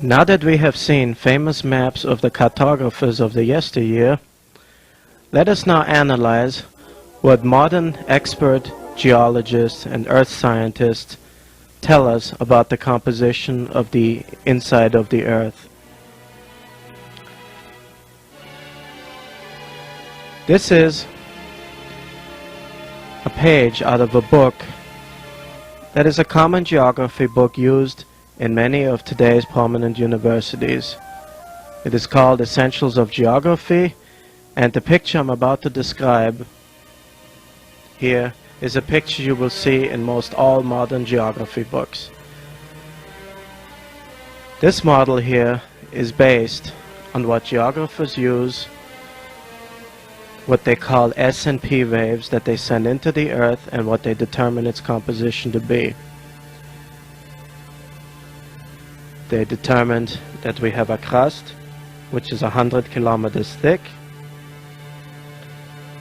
Now that we have seen famous maps of the cartographers of the yesteryear, let us now analyze what modern expert geologists and earth scientists tell us about the composition of the inside of the earth. This is a page out of a book that is a common geography book used in many of today's prominent universities. It is called Essentials of Geography, and the picture I'm about to describe here is a picture you will see in most all modern geography books. This model here is based on what geographers use, what they call S&P waves that they send into the earth and what they determine its composition to be. They determined that we have a crust which is 100 kilometers thick,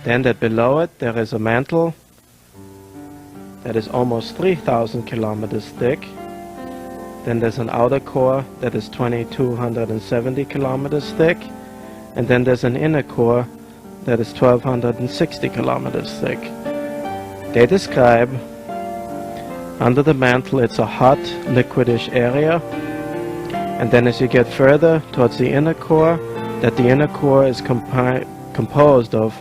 then that below it there is a mantle that is almost 3,000 kilometers thick, then there's an outer core that is 2,270 kilometers thick, and then there's an inner core that is 1,260 kilometers thick. They describe under the mantle it's a hot liquidish area, and then as you get further towards the inner core, that the inner core is composed of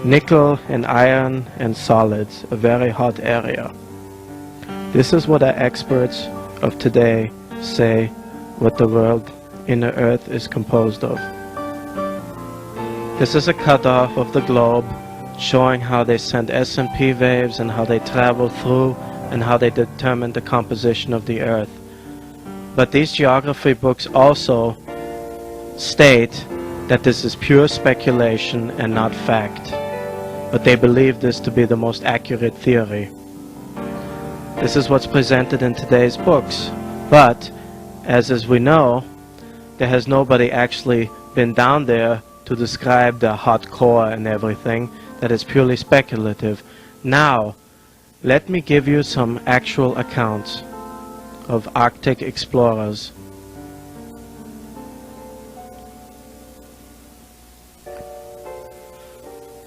nickel and iron and solids, a very hot area. This is what our experts of today say what the world inner earth is composed of. This is a cutoff of the globe showing how they send S&P waves and how they travel through and how they determine the composition of the earth. But these geography books also state that this is pure speculation and not fact. But they believe this to be the most accurate theory. This is what's presented in today's books. But, as we know, there has nobody actually been down there to describe the hot core and everything. That is purely speculative. Now, let me give you some actual accounts of Arctic explorers.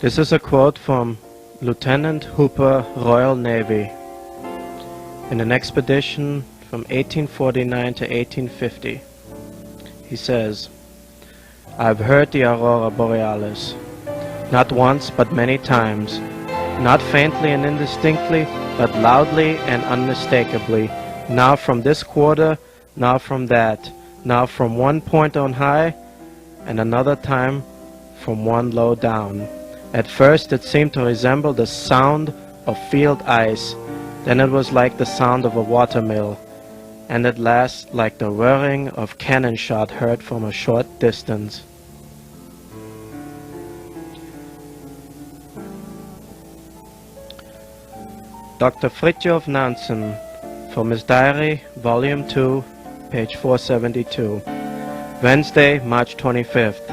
This is a quote from Lieutenant Hooper, Royal Navy, in an expedition from 1849 to 1850. He says, "I've heard the aurora borealis, not once but many times, not faintly and indistinctly, but loudly and unmistakably, now from this quarter, now from that, now from one point on high, and another time from one low down. At first it seemed to resemble the sound of field ice, then it was like the sound of a watermill, and at last like the whirring of cannon shot heard from a short distance." Dr. Fridtjof Nansen, from his diary, volume 2, page 472. Wednesday, March 25th.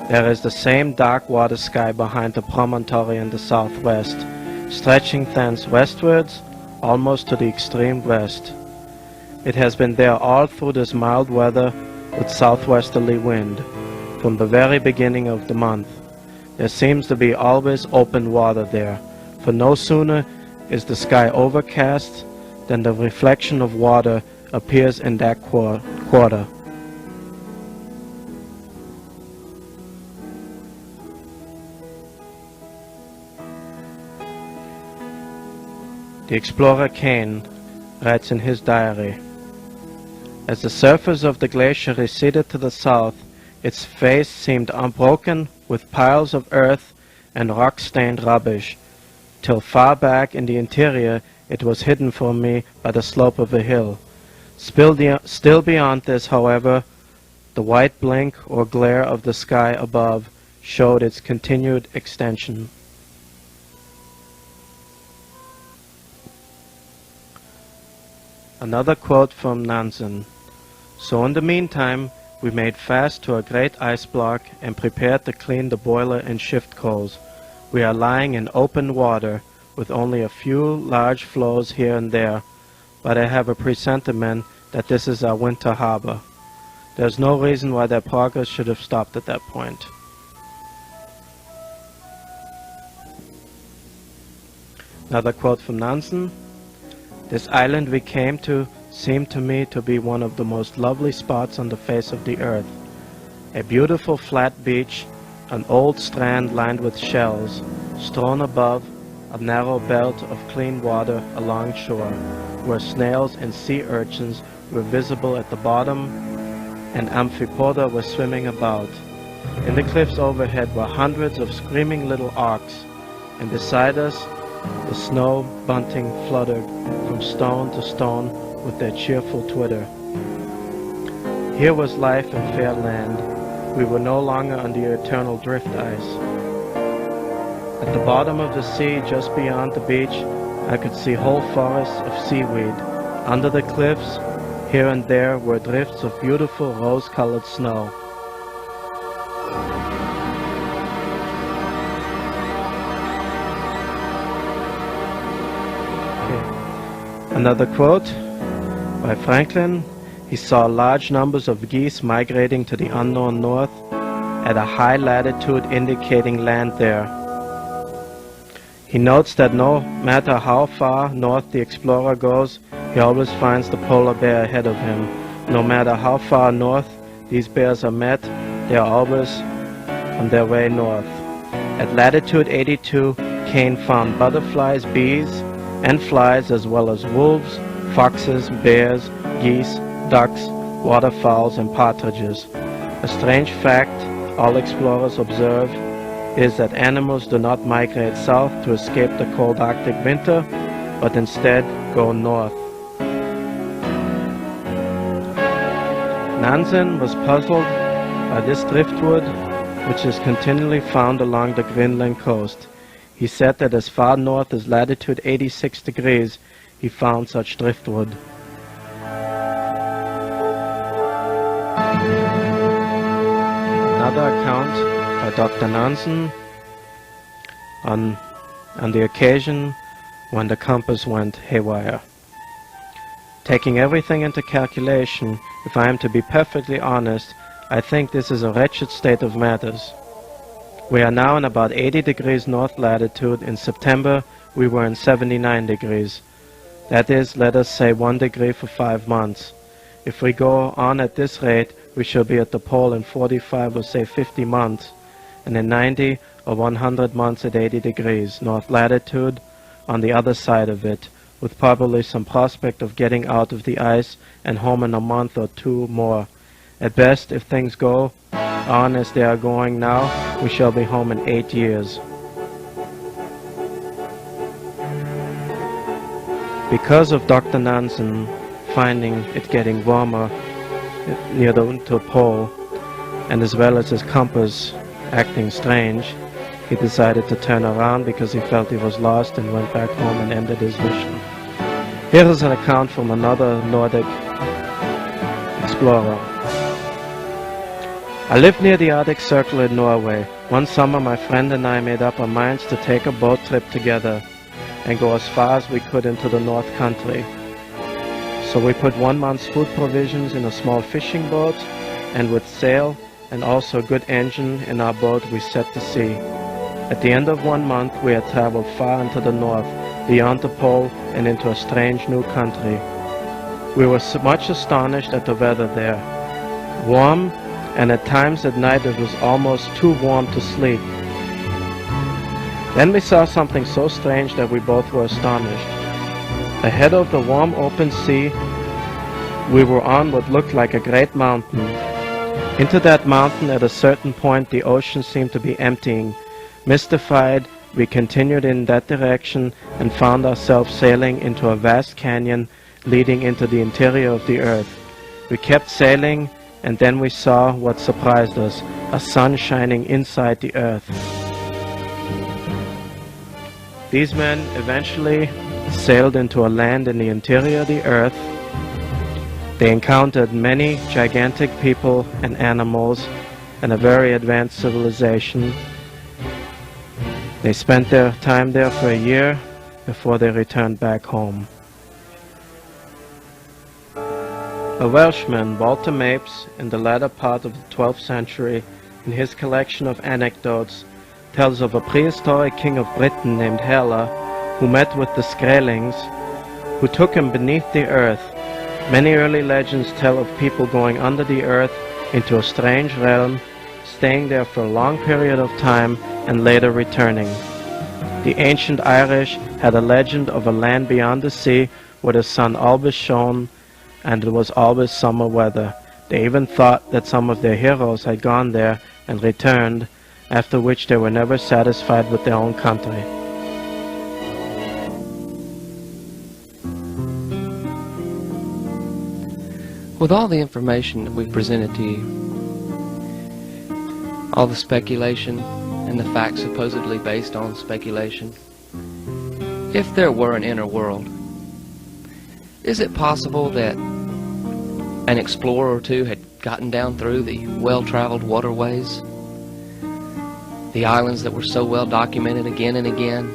There is the same dark water sky behind the promontory in the southwest, stretching thence westwards, almost to the extreme west. It has been there all through this mild weather with southwesterly wind, from the very beginning of the month. There seems to be always open water there, for no sooner is the sky overcast than the reflection of water appears in that quarter. The explorer Kane writes in his diary, "As the surface of the glacier receded to the south, its face seemed unbroken with piles of earth and rock-stained rubbish, till far back in the interior it was hidden from me by the slope of a hill. Still beyond this, however, the white blink or glare of the sky above showed its continued extension." Another quote from Nansen. "So in the meantime, we made fast to a great ice block and prepared to clean the boiler and shift coals. We are lying in open water, with only a few large floes here and there, but I have a presentiment that this is our winter harbor." There's no reason why their progress should have stopped at that point. Another quote from Nansen. This island we came to seemed to me to be one of the most lovely spots on the face of the earth. A beautiful flat beach, an old strand lined with shells, strewn above a narrow belt of clean water along shore, where snails and sea urchins were visible at the bottom, and amphipoda were swimming about. In the cliffs overhead were hundreds of screaming little auks, and beside us the snow bunting fluttered from stone to stone with their cheerful twitter. Here was life in fair land. We were no longer on the eternal drift ice. At the bottom of the sea, just beyond the beach, I could see whole forests of seaweed. Under the cliffs, here and there, were drifts of beautiful rose-colored snow. Another quote by Franklin. He saw large numbers of geese migrating to the unknown north at a high latitude indicating land there. He notes that no matter how far north the explorer goes, he always finds the polar bear ahead of him. No matter how far north these bears are met, they are always on their way north. At latitude 82, Kane found butterflies, bees, and flies, as well as wolves, foxes, bears, geese, ducks, waterfowls, and partridges. A strange fact all explorers observe is that animals do not migrate south to escape the cold Arctic winter, but instead go north. Nansen was puzzled by this driftwood, which is continually found along the Greenland coast. He said that as far north as latitude 86 degrees, he found such driftwood. Another account by Dr. Nansen on the occasion when the compass went haywire. Taking everything into calculation, if I am to be perfectly honest, I think this is a wretched state of matters. We are now in about 80 degrees north latitude. In September, we were in 79 degrees. That is, let us say 1 degree for 5 months. If we go on at this rate, we shall be at the pole in 45 or say 50 months, and in 90 or 100 months at 80 degrees north latitude on the other side of it, with probably some prospect of getting out of the ice and home in a month or 2 more. At best, if things go on as they are going now, we shall be home in 8 years. Because of Dr. Nansen finding it getting warmer near the pole, and as well as his compass acting strange, he decided to turn around because he felt he was lost and went back home and ended his mission. Here is an account from another Nordic explorer. I lived near the Arctic Circle in Norway. One summer my friend and I made up our minds to take a boat trip together and go as far as we could into the North Country. So we put 1 month's food provisions in a small fishing boat, and with sail and also a good engine in our boat we set to sea. At the end of 1 month we had traveled far into the north, beyond the pole and into a strange new country. We were much astonished at the weather there. Warm, and at times at night it was almost too warm to sleep. Then we saw something so strange that we both were astonished. Ahead of the warm open sea, we were on what looked like a great mountain. Into that mountain at a certain point the ocean seemed to be emptying. Mystified, we continued in that direction and found ourselves sailing into a vast canyon leading into the interior of the earth. We kept sailing, and then we saw what surprised us, a sun shining inside the earth. These men eventually sailed into a land in the interior of the earth. They encountered many gigantic people and animals and a very advanced civilization. They spent their time there for a year before they returned back home. A Welshman, Walter Mapes, in the latter part of the 12th century, in his collection of anecdotes, tells of a prehistoric king of Britain named Hela, who met with the Skrellings, who took him beneath the earth. Many early legends tell of people going under the earth into a strange realm, staying there for a long period of time, and later returning. The ancient Irish had a legend of a land beyond the sea where the sun always shone and it was always summer weather. They even thought that some of their heroes had gone there and returned, after which they were never satisfied with their own country. With all the information that we've presented to you, all the speculation and the facts supposedly based on speculation, if there were an inner world, is it possible that an explorer or two had gotten down through the well-traveled waterways, the islands that were so well documented again and again?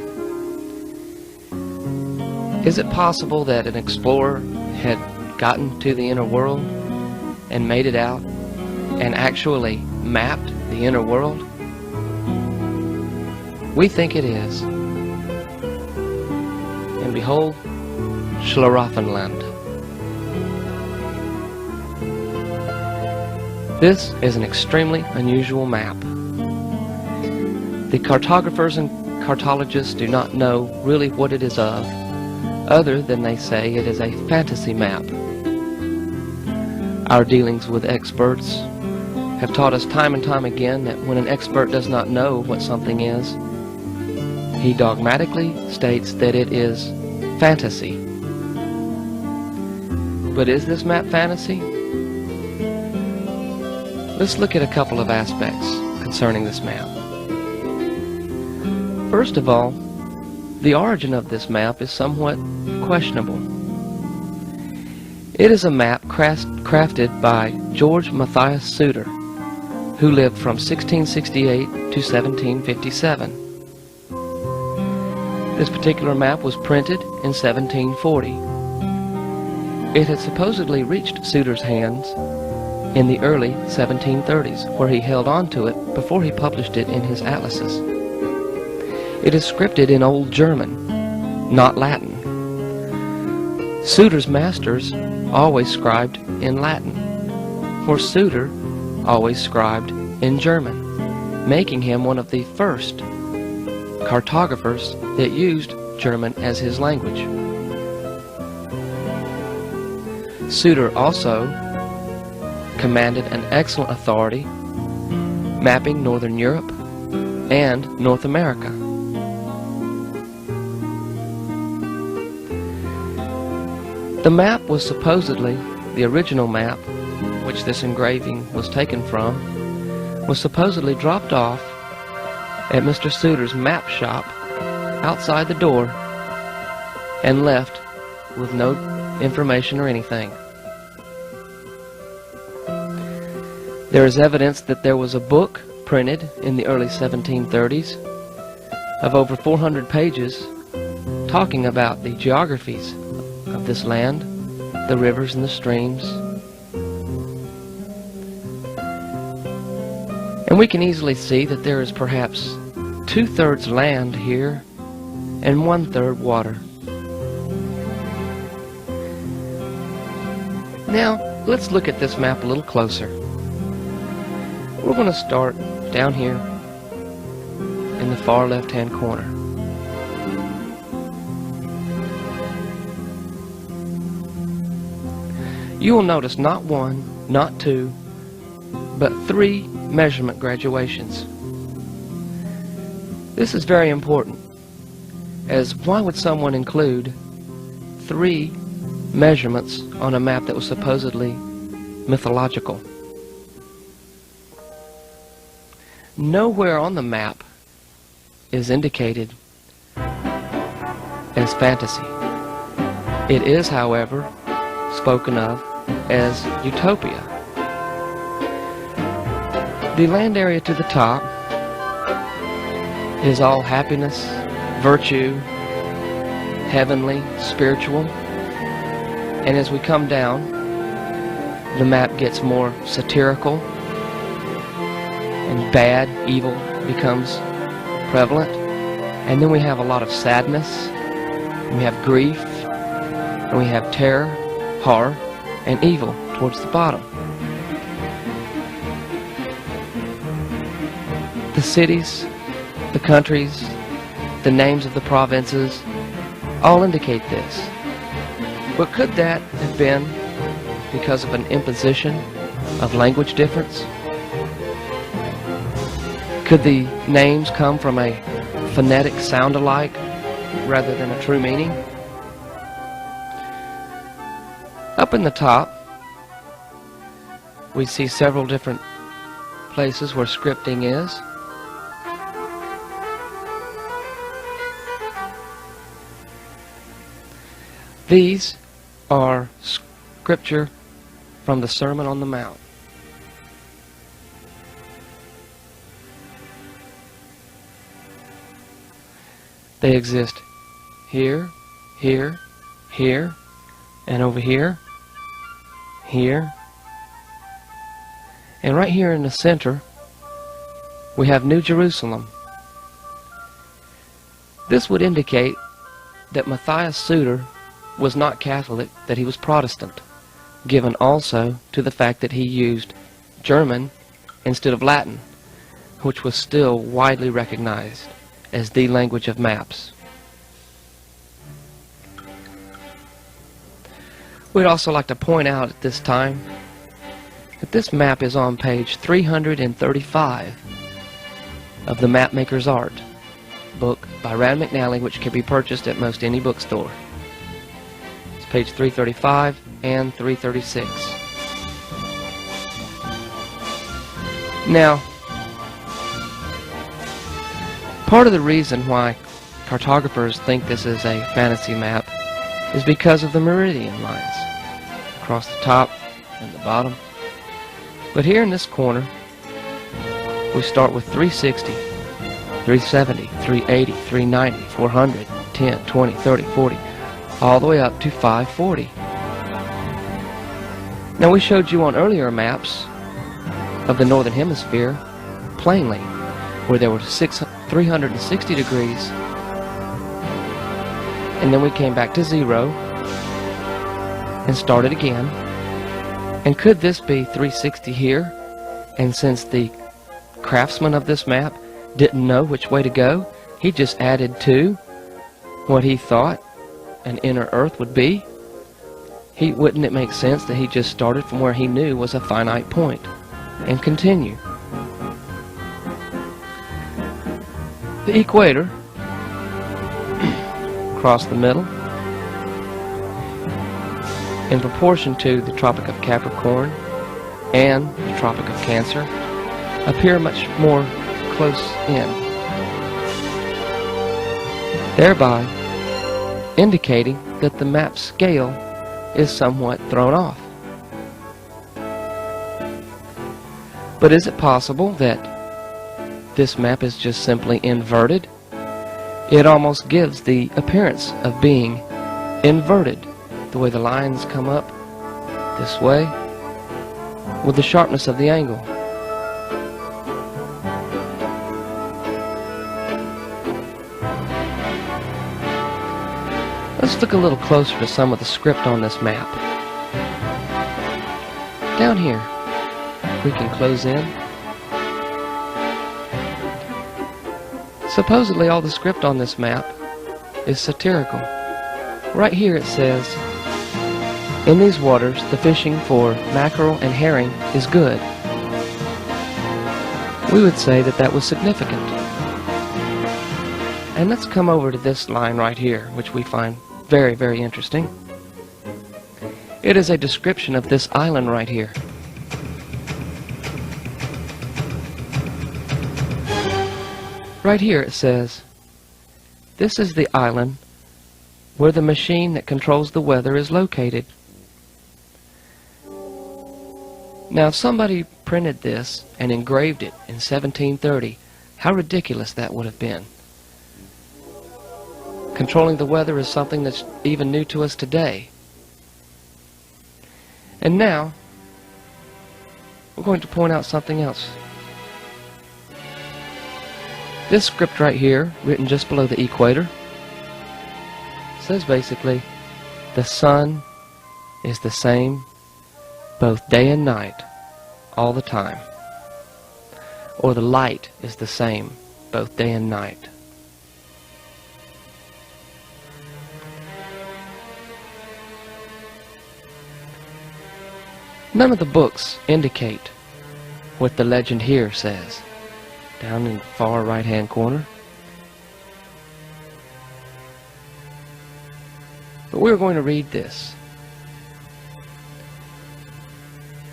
Is it possible that an explorer had gotten to the inner world and made it out and actually mapped the inner world? We think it is. And behold, Seraphim. This is an extremely unusual map. The cartographers and cartologists do not know really what it is of, other than they say it is a fantasy map. Our dealings with experts have taught us time and time again that when an expert does not know what something is, he dogmatically states that it is fantasy. But is this map fantasy? Let's look at a couple of aspects concerning this map. First of all, the origin of this map is somewhat questionable. It is a map crafted by George Matthias Suter, who lived from 1668 to 1757. This particular map was printed in 1740. It had supposedly reached Suter's hands in the early 1730s, where he held on to it before he published it in his atlases. It is scripted in Old German, not Latin. Suter's masters always scribed in Latin, for Suter always scribed in German, making him one of the first cartographers that used German as his language. Suter also commanded an excellent authority mapping Northern Europe and North America. The map was supposedly, the original map, which this engraving was taken from, was supposedly dropped off at Mr. Suter's map shop outside the door and left with no information or anything. There is evidence that there was a book printed in the early 1730s of over 400 pages talking about the geographies of this land, the rivers and the streams. And we can easily see that there is perhaps 2/3 land here and 1/3 water. Now, let's look at this map a little closer. We're going to start down here in the far left-hand corner. You will notice not one, not two, but 3 measurement graduations. This is very important, as why would someone include 3 measurements on a map that was supposedly mythological? Nowhere on the map is indicated as fantasy. It is, however, spoken of as utopia. The land area to the top is all happiness, virtue, heavenly, spiritual. And as we come down, the map gets more satirical and bad, evil becomes prevalent. And then we have a lot of sadness, and we have grief, and we have terror, horror, and evil towards the bottom. The cities, the countries, the names of the provinces all indicate this. But could that have been because of an imposition of language difference? Could the names come from a phonetic sound-alike rather than a true meaning? Up in the top, we see several different places where scripting is. These are scripture from the Sermon on the Mount. They exist here, here, here, and over here, here. And right here in the center, we have New Jerusalem. This would indicate that Matthias Suter was not Catholic, that he was Protestant, given also to the fact that he used German instead of Latin, which was still widely recognized as the language of maps. We'd also like to point out at this time that this map is on page 335 of the Mapmaker's Art book by Rand McNally, which can be purchased at most any bookstore. It's page 335 and 336. Now, part of the reason why cartographers think this is a fantasy map is because of the meridian lines across the top and the bottom. But here in this corner, we start with 360, 370, 380, 390, 400, 10, 20, 30, 40, all the way up to 540. Now, we showed you on earlier maps of the Northern Hemisphere plainly where there were 360 degrees, and then we came back to 0 and started again. And could this be 360 here? And since the craftsman of this map didn't know which way to go, he just added to what he thought an inner Earth would be. Wouldn't it make sense that he just started from where he knew was a finite point and continue? The equator across the middle, in proportion to the Tropic of Capricorn and the Tropic of Cancer, appear much more close in, thereby indicating that the map scale is somewhat thrown off. But is it possible that this map is just simply inverted? It almost gives the appearance of being inverted, the way the lines come up this way with the sharpness of the angle. Let's look a little closer to some of the script on this map. Down here, we can close in. Supposedly all the script on this map is satirical. Right here it says, "In these waters, the fishing for mackerel and herring is good." We would say that that was significant. And let's come over to this line right here, which we find very, very interesting. It is a description of this island right here. Right here it says, "This is the island where the machine that controls the weather is located." Now, if somebody printed this and engraved it in 1730, how ridiculous that would have been. Controlling the weather is something that's even new to us today. And now, we're going to point out something else. This script right here, written just below the equator, says basically the sun is the same both day and night all the time. Or the light is the same both day and night. None of the books indicate what the legend here says. Down in the far right hand corner. But we're going to read this.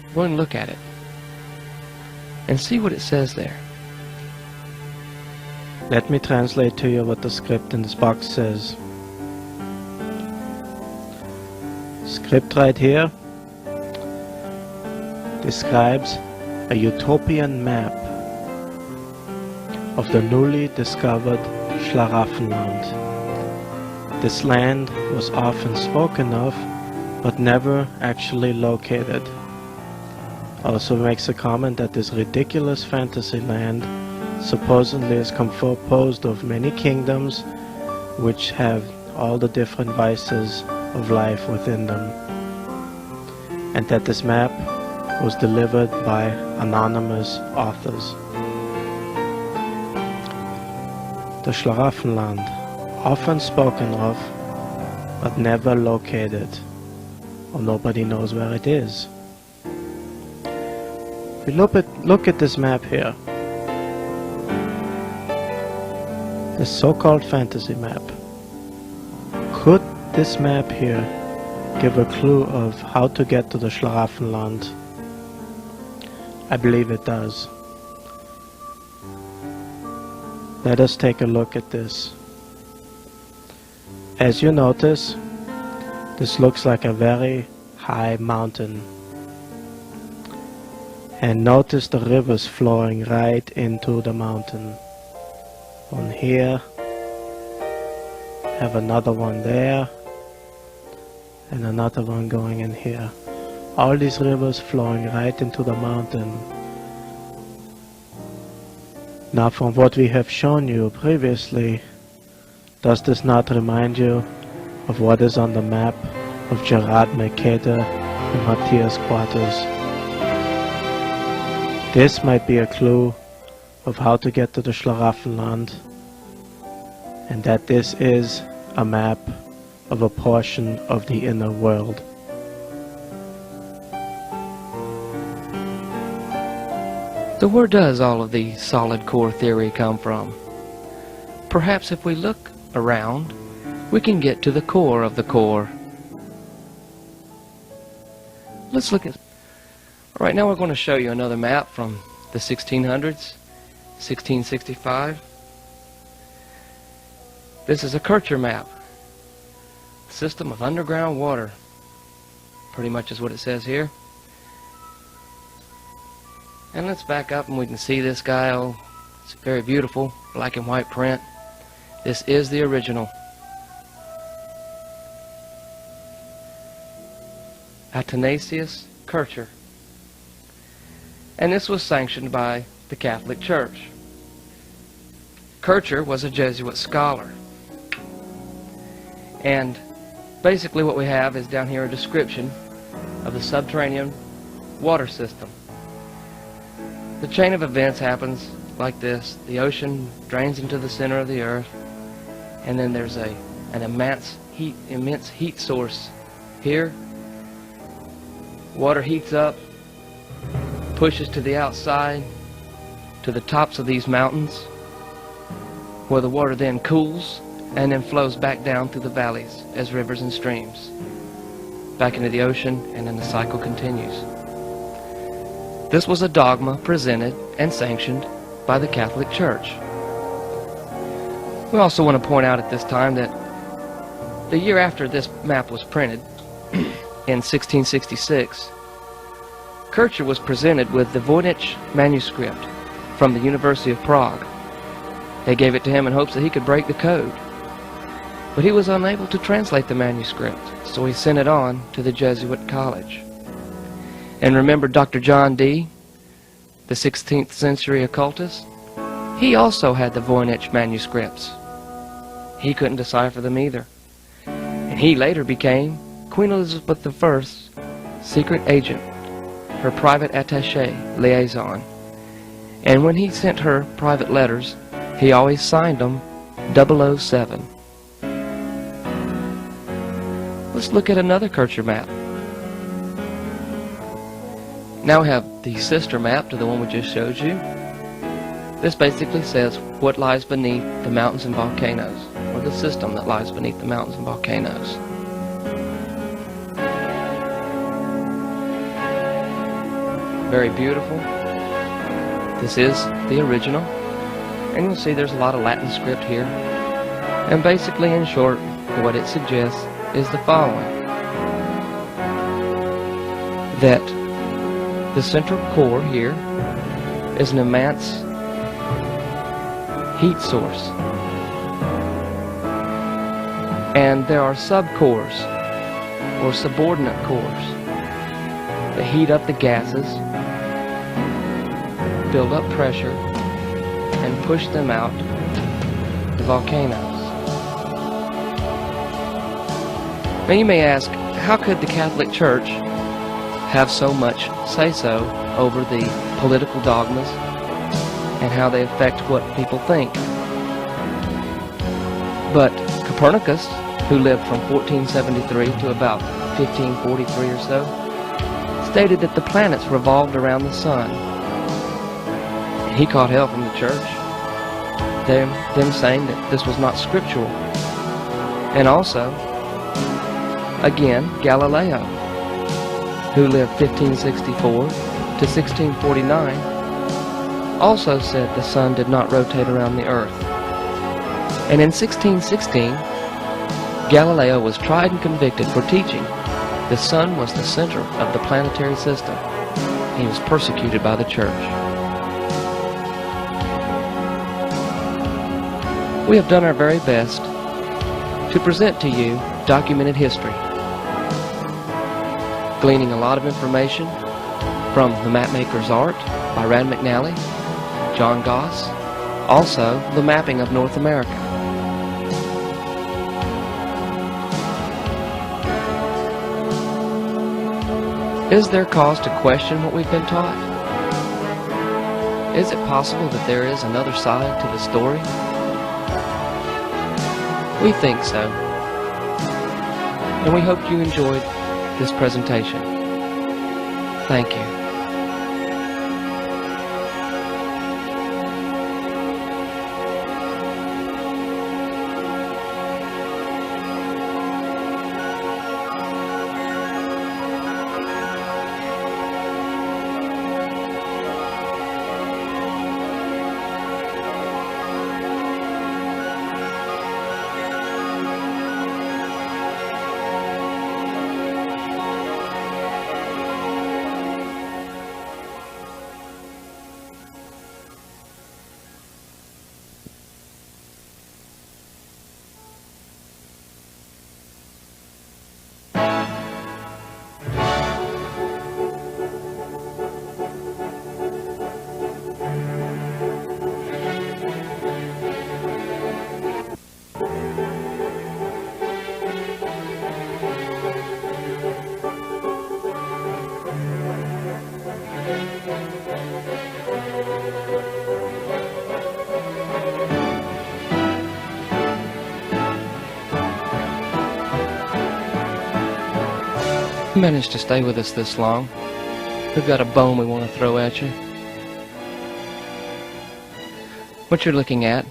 We're going to look at it and see what it says there. Let me translate to you what the script in this box says. Script right here describes a utopian map of the newly discovered Schlaraffenland. This land was often spoken of, but never actually located. Also makes a comment that this ridiculous fantasy land supposedly is composed of many kingdoms which have all the different vices of life within them, and that this map was delivered by anonymous authors. The Schlaraffenland, often spoken of, but never located, or nobody knows where it is. If you look at this map here, this so-called fantasy map, could this map here give a clue of how to get to the Schlaraffenland? I believe it does. Let us take a look at this. As you notice, this looks like a very high mountain. And notice the rivers flowing right into the mountain. One here, have another one there, and another one going in here. All these rivers flowing right into the mountain. Now, from what we have shown you previously, does this not remind you of what is on the map of Gerard Mercator and Matthias Quartus? This might be a clue of how to get to the Schlaraffenland, and that this is a map of a portion of the inner world. So where does all of the solid core theory come from? Perhaps if we look around, we can get to the core of the core. Let's look at... Right now we're going to show you another map from the 1600s, 1665. This is a Kircher map. System of underground water. Pretty much is what it says here. And let's back up and we can see this guy. Oh, it's very beautiful, black and white print. This is the original. Athanasius Kircher. And this was sanctioned by the Catholic Church. Kircher was a Jesuit scholar. And basically what we have is down here a description of the subterranean water system. The chain of events happens like this. The ocean drains into the center of the earth, and then there's an immense heat source here. Water heats up, pushes to the outside, to the tops of these mountains, where the water then cools and then flows back down through the valleys as rivers and streams, back into the ocean, and then the cycle continues. This was a dogma presented and sanctioned by the Catholic Church. We also want to point out at this time that the year after this map was printed, in 1666, Kircher was presented with the Voynich manuscript from the University of Prague. They gave it to him in hopes that he could break the code. But he was unable to translate the manuscript, so he sent it on to the Jesuit college. And remember Dr. John Dee, the 16th century occultist, he also had the Voynich manuscripts. He couldn't decipher them either. And he later became Queen Elizabeth I's secret agent, her private attaché liaison. And when he sent her private letters, he always signed them 007. Let's look at another Kircher map. Now we have the sister map to the one we just showed you. This basically says what lies beneath the mountains and volcanoes, or the system that lies beneath the mountains and volcanoes. Very beautiful. This is the original, and you'll see there's a lot of Latin script here. And basically, in short, what it suggests is the following: that the central core here is an immense heat source, and there are subcores or subordinate cores that heat up the gases, build up pressure, and push them out the volcanoes. Now you may ask, how could the Catholic Church have so much say-so over the political dogmas and how they affect what people think? But Copernicus, who lived from 1473 to about 1543 or so, stated that the planets revolved around the sun. He caught hell from the church, them saying that this was not scriptural. And also, again, Galileo, who lived 1564 to 1649, also said the sun did not rotate around the earth. And in 1616, Galileo was tried and convicted for teaching the sun was the center of the planetary system. He was persecuted by the church. We have done our very best to present to you documented history, gleaning a lot of information from The Mapmaker's Art by Rand McNally, John Goss, also the mapping of North America. Is there cause to question what we've been taught? Is it possible that there is another side to the story? We think so. And we hope you enjoyed this presentation. Thank you. You managed to stay with us this long. We've got a bone we want to throw at you. What you're looking at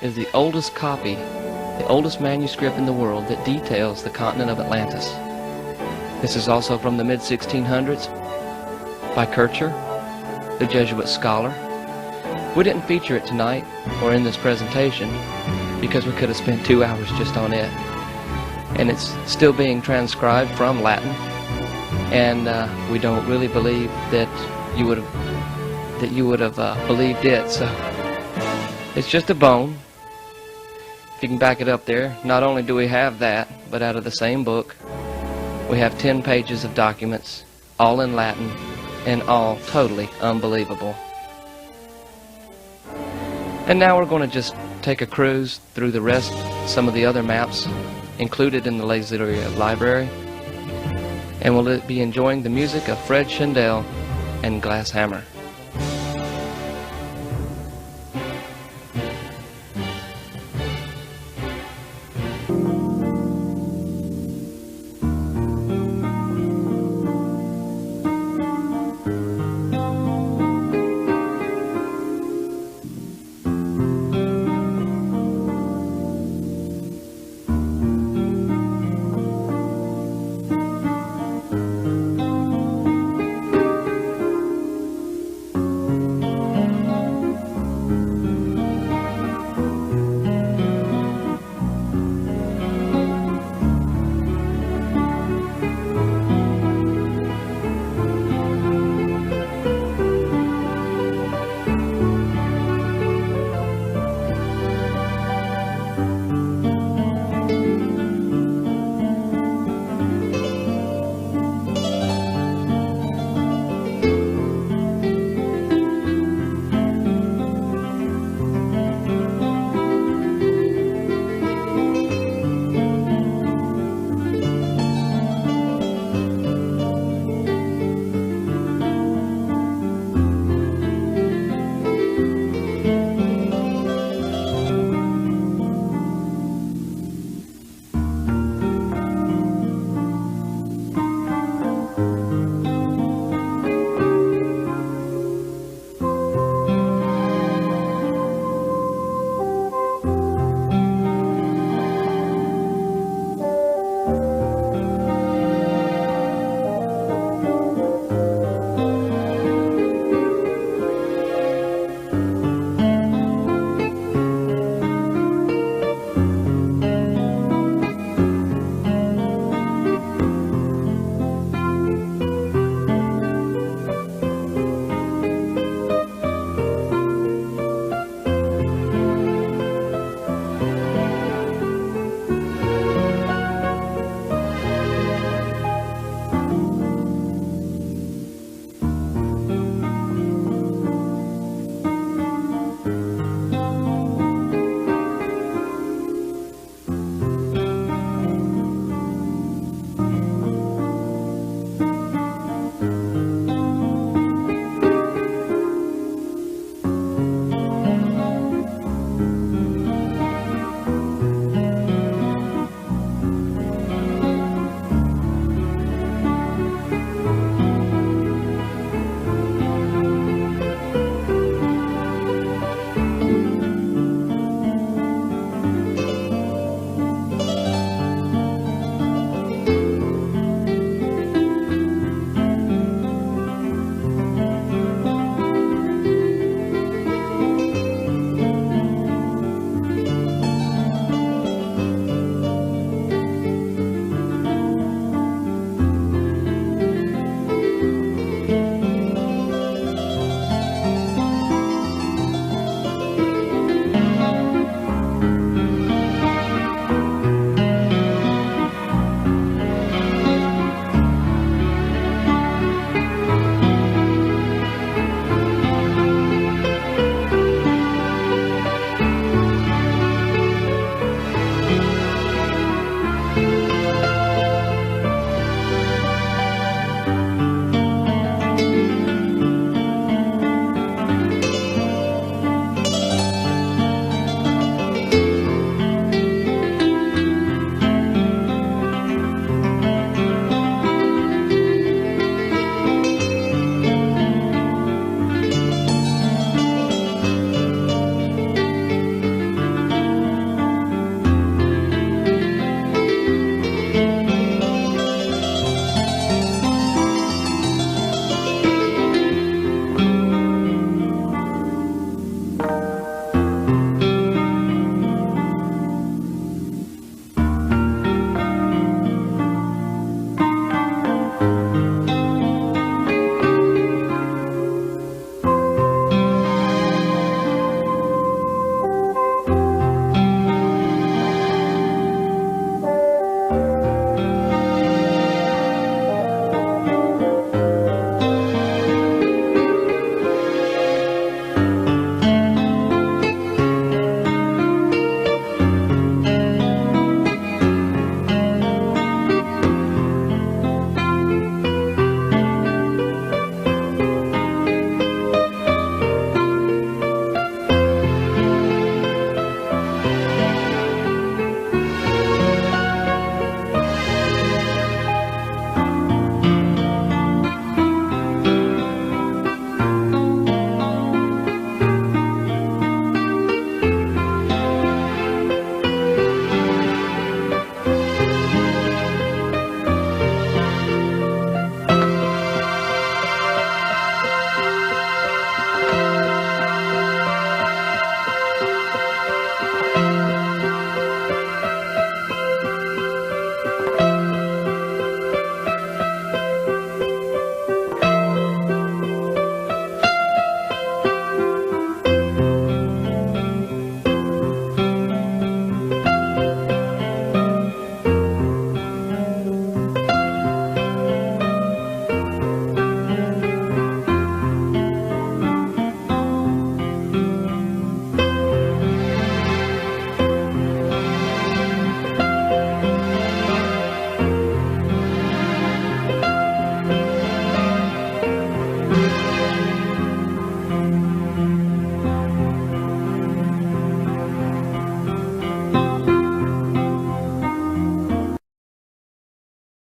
is the oldest copy, the oldest manuscript in the world that details the continent of Atlantis. This is also from the mid-1600s by Kircher, the Jesuit scholar. We didn't feature it tonight or in this presentation because we could have spent 2 hours just on it. And it's still being transcribed from Latin, and we don't really believe that you would have believed it. So it's just a bone. If you can back it up there, not only do we have that, but out of the same book, we have 10 pages of documents, all in Latin, and all totally unbelievable. And now we're going to just take a cruise through the rest, some of the other maps included in the Laserdisc library, and we'll be enjoying the music of Fred Schindel and Glass Hammer.